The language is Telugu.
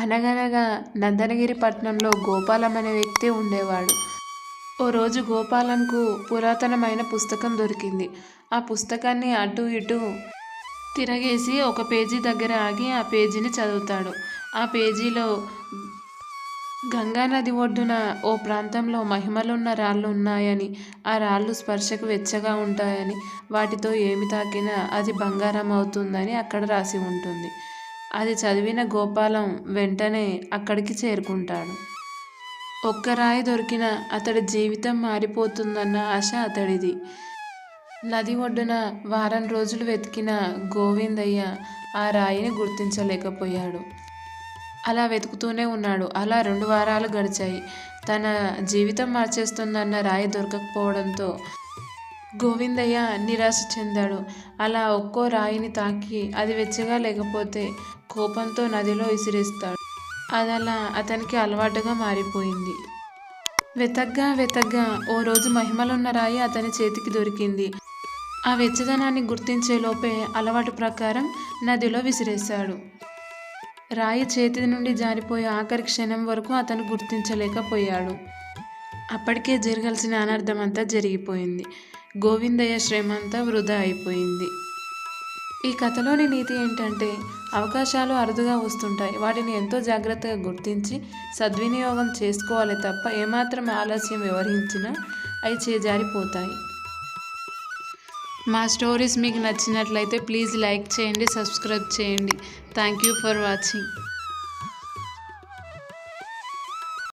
అనగనగా నందనగిరి పట్టణంలో గోపాలం అనే వ్యక్తి ఉండేవాడు. ఓ రోజు గోపాలంకు పురాతనమైన పుస్తకం దొరికింది. ఆ పుస్తకాన్ని అటూ ఇటూ తిరగేసి ఒక పేజీ దగ్గర ఆగి ఆ పేజీని చదువుతాడు. ఆ పేజీలో గంగానది ఒడ్డున ఓ ప్రాంతంలో మహిమలున్న రాళ్ళు ఉన్నాయని, ఆ రాళ్ళు స్పర్శకు వెచ్చగా ఉంటాయని, వాటితో ఏమి తాకినా అది బంగారం అవుతుందని అక్కడ రాసి ఉంటుంది. అది చదివిన గోపాలం వెంటనే అక్కడికి చేరుకుంటాడు. ఒక్క రాయి దొరికినా అతడి జీవితం మారిపోతుందన్న ఆశ అతడిది. నది ఒడ్డున వారం రోజులు వెతికిన గోవిందయ్య ఆ రాయిని గుర్తించలేకపోయాడు. అలా వెతుకుతూనే ఉన్నాడు. అలా 2 వారాలు గడిచాయి. తన జీవితం మార్చేస్తుందన్న రాయి దొరకకపోవడంతో గోవిందయ్య నిరాశ చెందాడు. అలా ఒక్కో రాయిని తాకి అది వెచ్చగా లేకపోతే కోపంతో నదిలో విసిరేస్తాడు. అదలా అతనికి అలవాటుగా మారిపోయింది. వెతగ్గా ఓ రోజు మహిమలున్న రాయి అతని చేతికి దొరికింది. ఆ వెచ్చదనాన్ని గుర్తించే లోపే అలవాటు ప్రకారం నదిలో విసిరేశాడు. రాయి చేతి నుండి జారిపోయే ఆఖరి క్షణం వరకు అతను గుర్తించలేకపోయాడు. అప్పటికే జరగాల్సిన అనర్థం అంతా జరిగిపోయింది. గోవిందయ్య శ్రమ అంతా వృధా అయిపోయింది. ఈ కథలోని నీతి ఏంటంటే, అవకాశాలు అరుదుగా వస్తుంటాయి. వాటిని ఎంతో జాగ్రత్తగా గుర్తించి సద్వినియోగం చేసుకోవాలి తప్ప ఏమాత్రం ఆలస్యం వ్యవహరించినా అవి చేజారిపోతాయి. మా స్టోరీస్ మీకు నచ్చినట్లయితే ప్లీజ్ లైక్ చేయండి, సబ్స్క్రైబ్ చేయండి. Thank you for watching.